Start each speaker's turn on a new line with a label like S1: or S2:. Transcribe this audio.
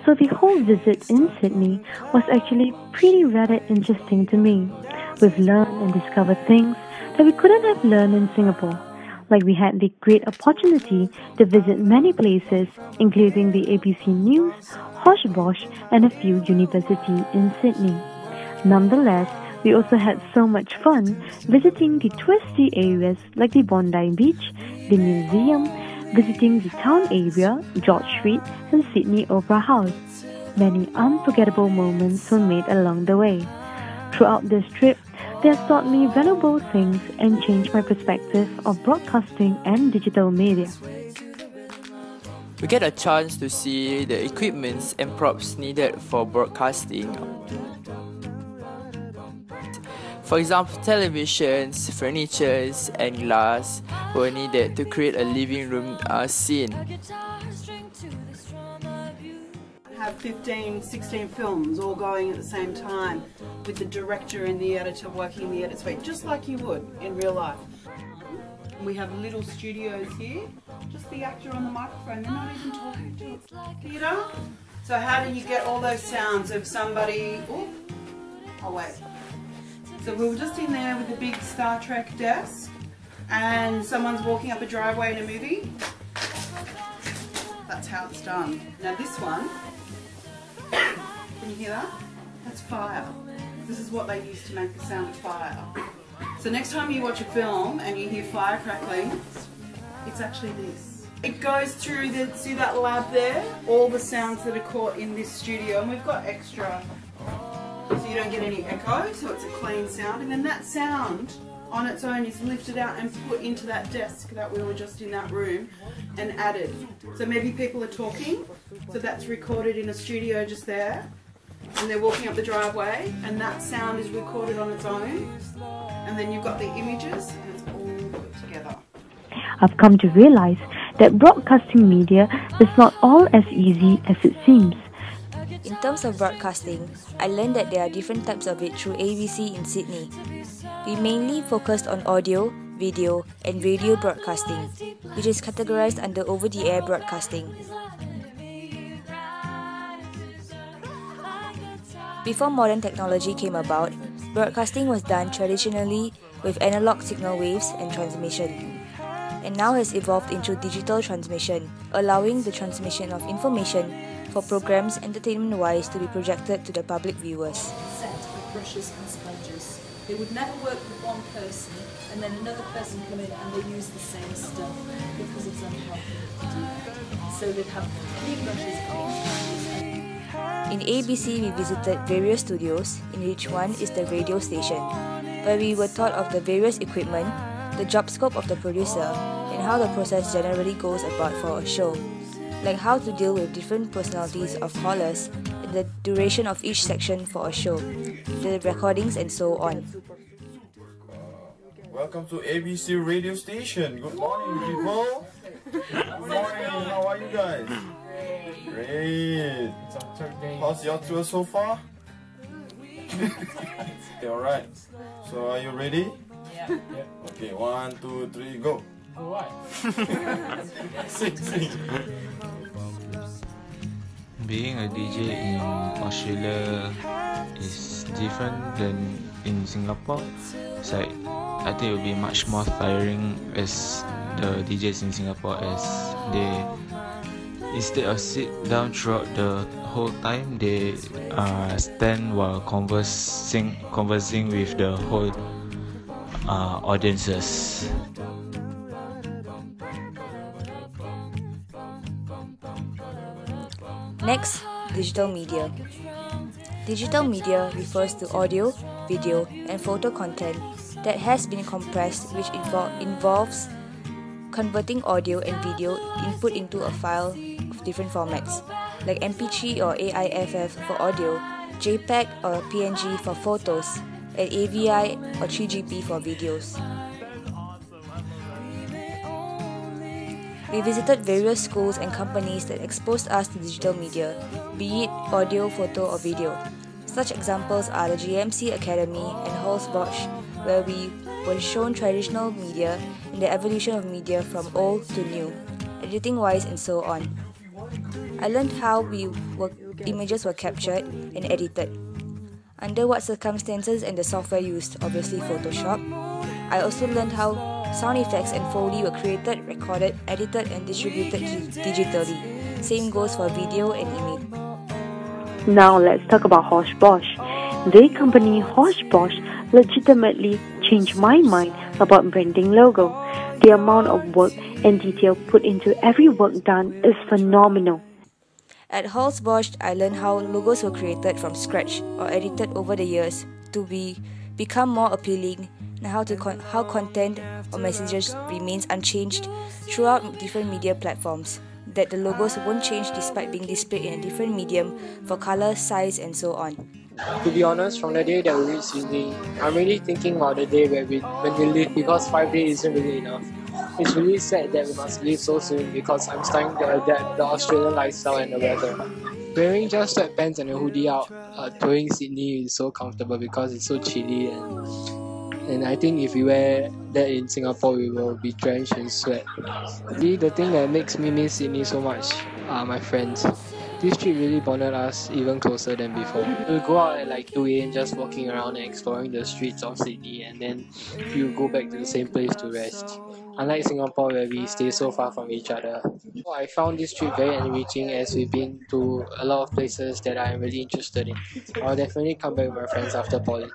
S1: So the whole visit in Sydney was actually pretty rather interesting to me. We've learned and discovered things that we couldn't have learned in Singapore. Like we had the great opportunity to visit many places, including the ABC News, Hosh Bosch, and a few universities in Sydney. Nonetheless, we also had so much fun visiting the touristy areas like the Bondi Beach, the museum, visiting the town area, George Street, and Sydney Opera House. Many unforgettable moments were made along the way. Throughout this trip, they have taught me valuable things and changed my perspective of broadcasting and digital media.
S2: We get a chance to see the equipments and props needed for broadcasting. For example, televisions, furnitures, and glass were needed to create a living room scene.
S3: Have 15, 16 films all going at the same time with the director and the editor working the edit suite, just like you would in real life. We have little studios here, just the actor on the microphone, they're not even talking to theatre. So how do you get all those sounds of somebody, oh wait. So we were just in there with a big Star Trek desk and someone's walking up a driveway in a movie. That's how it's done. Now this one, can you hear that? That's fire. This is what they use to make the sound of fire. So next time you watch a film and you hear fire crackling, it's actually this. It goes through see that lab there? All the sounds that are caught in this studio, and we've got extra so you don't get any echo, so it's a clean sound. And then that sound on its own is lifted out and put into that desk that we were just in that room and added. So maybe people are talking, so that's recorded in a studio just there, and they're walking up the driveway and that sound is recorded on its own, and then you've got the images and it's all put together.
S1: I've come to realize that broadcasting media is not all as easy as it seems.
S4: In terms of broadcasting, I learned that there are different types of it through ABC in Sydney. We mainly focused on audio, video, and radio broadcasting, which is categorized under over-the-air broadcasting. Before modern technology came about, broadcasting was done traditionally with analog signal waves and transmission, and now has evolved into digital transmission, allowing the transmission of information for programs entertainment-wise to be projected to the public viewers.
S5: Set with brushes and sponges. They would never work with one person and then another person come in and they use the same stuff because it's unhealthy to do that. So they'd have 3 brushes, 3 sponges.
S4: In ABC, we visited various studios, in which one is the radio station, where we were taught of the various equipment, the job scope of the producer, and how the process generally goes about for a show, like how to deal with different personalities of callers and the duration of each section for a show, the recordings and so on.
S6: Welcome to ABC radio station. Good morning, people. Good morning. How are you guys? Great. How's your tour so far? Okay, alright. So are you ready?
S5: Yeah.
S6: Okay, 1, 2, 3, go.
S5: What?
S6: Sing.
S7: Being a DJ in Australia is different than in Singapore. It's like, I think it will be much more tiring as the DJs in Singapore, as they, instead of sit down throughout the whole time, they stand while conversing with the whole audiences.
S4: Next, digital media. Digital media refers to audio, video, and photo content that has been compressed, which involves converting audio and video input into a file of different formats, like MP3 or AIFF for audio, JPEG or PNG for photos, and AVI or 3GP for videos. We visited various schools and companies that exposed us to digital media, be it audio, photo, or video. Such examples are the GMC Academy and Holzbosch, where we were shown traditional media and the evolution of media from old to new, editing-wise and so on. I learned how images were captured and edited, under what circumstances and the software used, obviously Photoshop. I also learned how sound effects and Foley were created, recorded, edited and distributed digitally. Same goes for video and image.
S1: Now let's talk about Hosh-Bosh. Their company Hosh-Bosh legitimately changed my mind about branding logo. The amount of work and detail put into every work done is phenomenal.
S4: At Hosh-Bosh, I learned how logos were created from scratch or edited over the years to become more appealing, and how content or messages remains unchanged throughout different media platforms, that the logos won't change despite being displayed in a different medium for color, size and so on.
S8: To be honest, from the day that we reach Sydney, I'm really thinking about the day when we leave, because 5 days isn't really enough. It's really sad that we must leave so soon because I'm starting to adapt the Australian lifestyle and the weather. Wearing just sweatpants and a hoodie out touring Sydney is so comfortable because it's so chilly, and I think if we wear that in Singapore we will be drenched in sweat. Really, the thing that makes me miss Sydney so much are my friends. This trip really bonded us even closer than before. We'll go out at like 2 AM just walking around and exploring the streets of Sydney, and then we'll go back to the same place to rest. Unlike Singapore where we stay so far from each other. I found this trip very enriching as we've been to a lot of places that I'm really interested in. I'll definitely come back with my friends after poly.